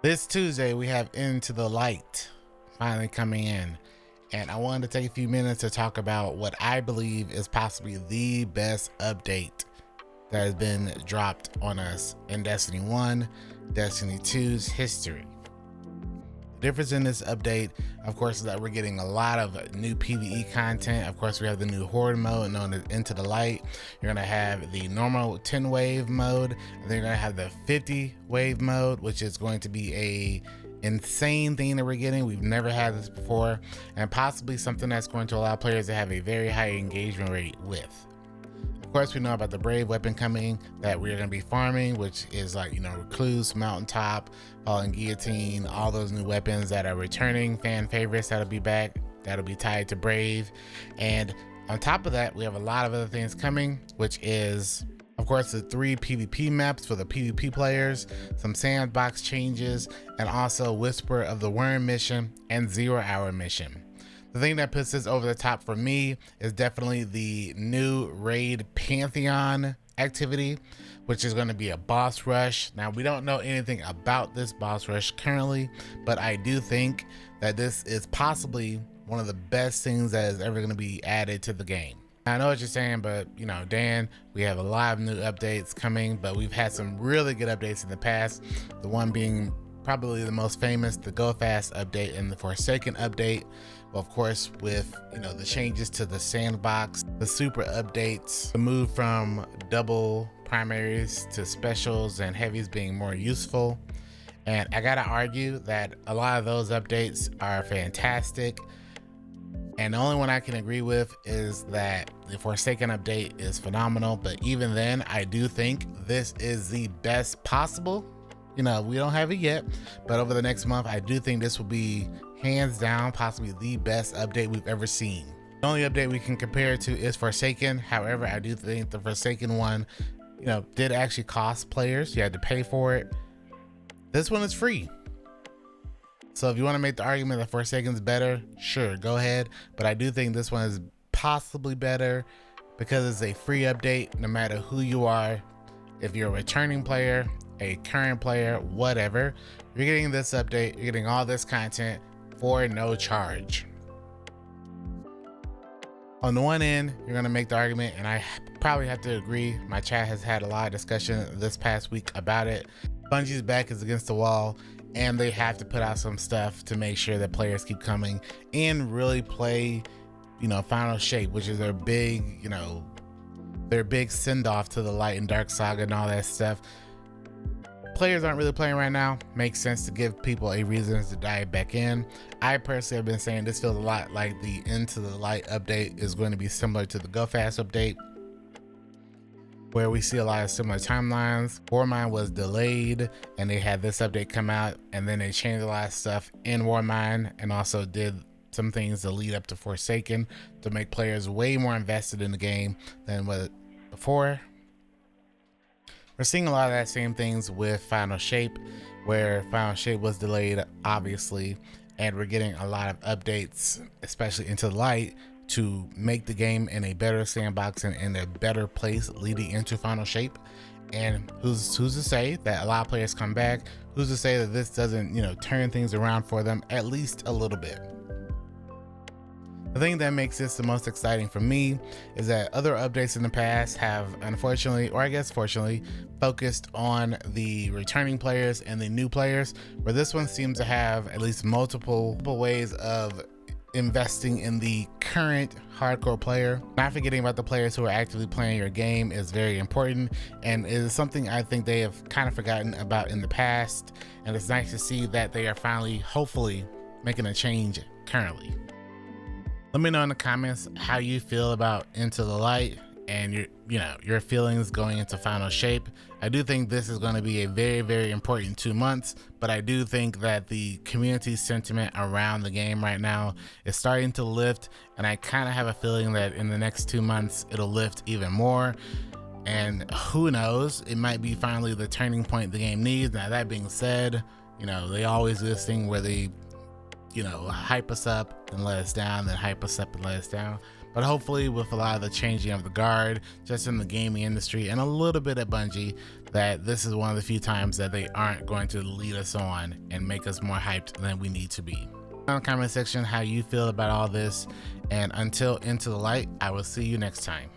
This Tuesday, we have Into the Light finally coming in. And I wanted to take a few minutes to talk about what I believe is possibly the best update that has been dropped on us in Destiny 1, Destiny 2's history. The difference in this update, of course, is that we're getting a lot of new PvE content. Of course, we have the new Horde mode known as Into the Light. You're gonna have the normal 10 wave mode, and then you're gonna have the 50 wave mode, which is going to be a insane thing that we're getting. We've never had this before, and possibly something that's going to allow players to have a very high engagement rate with. Of course, we know about the Brave weapon coming that we're going to be farming, which is like, Recluse, Mountaintop, Fallen Guillotine, all those new weapons that are returning fan favorites that'll be back, that'll be tied to Brave. And on top of that, we have a lot of other things coming, which is, of course, the 3 PvP maps for the PvP players, some sandbox changes, and also Whisper of the Worm mission and 0 Hour mission. The thing that puts this over the top for me is definitely the new raid Pantheon activity, which is going to be a boss rush. Now, we don't know anything about this boss rush currently, but I do think that this is possibly one of the best things that is ever going to be added to the game. I know what you're saying, but Dan, we have a lot of new updates coming, but we've had some really good updates in the past. The one being probably the most famous, the Go Fast update and the Forsaken update. Well, of course, with the changes to the sandbox, the super updates, the move from double primaries to specials and heavies being more useful. And I gotta argue that a lot of those updates are fantastic. And the only one I can agree with is that the Forsaken update is phenomenal. But even then, I do think this is the best possible. We don't have it yet, but over the next month, I do think this will be hands down possibly the best update we've ever seen. The only update we can compare it to is Forsaken. However, I do think the Forsaken one, did actually cost players. You had to pay for it. This one is free. So if you want to make the argument that Forsaken's better, sure, go ahead. But I do think this one is possibly better because it's a free update no matter who you are. If you're a returning player, a current player, whatever, you're getting this update, you're getting all this content for no charge. On the one end, you're going to make the argument, and I probably have to agree. My chat has had a lot of discussion this past week about it. Bungie's back is against the wall, and they have to put out some stuff to make sure that players keep coming and really play, Final Shape, which is their big, their big send-off to the Light and Dark Saga and all that stuff. Players aren't really playing right now. Makes sense to give people a reason to dive back in. I personally have been saying this feels a lot like the Into the Light update is going to be similar to the Go Fast update, where we see a lot of similar timelines. Warmind was delayed and they had this update come out, and then they changed a lot of stuff in Warmind and also did some things to lead up to Forsaken to make players way more invested in the game than what before. We're seeing a lot of that same things with Final Shape, where Final Shape was delayed, obviously, and we're getting a lot of updates, especially Into the Light, to make the game in a better sandbox and in a better place leading into Final Shape. And who's to say that a lot of players come back? Who's to say that this doesn't, turn things around for them at least a little bit? The thing that makes this the most exciting for me is that other updates in the past have, unfortunately, or I guess fortunately, focused on the returning players and the new players, where this one seems to have at least multiple ways of investing in the current hardcore player. Not forgetting about the players who are actively playing your game is very important, and it is something I think they have kind of forgotten about in the past, and it's nice to see that they are finally, hopefully, making a change currently. Let me know in the comments how you feel about Into the Light and your feelings going into Final Shape. I do think this is going to be a very, very important 2 months, but I do think that the community sentiment around the game right now is starting to lift, and I kind of have a feeling that in the next 2 months it'll lift even more. And who knows, it might be finally the turning point the game needs. Now, that being said, they always do this thing where they hype us up and let us down, then hype us up and let us down. But hopefully with a lot of the changing of the guard just in the gaming industry and a little bit at Bungie, that this is one of the few times that they aren't going to lead us on and make us more hyped than we need to be. In the comment section how you feel about all this, and until Into the Light, I will see you next time.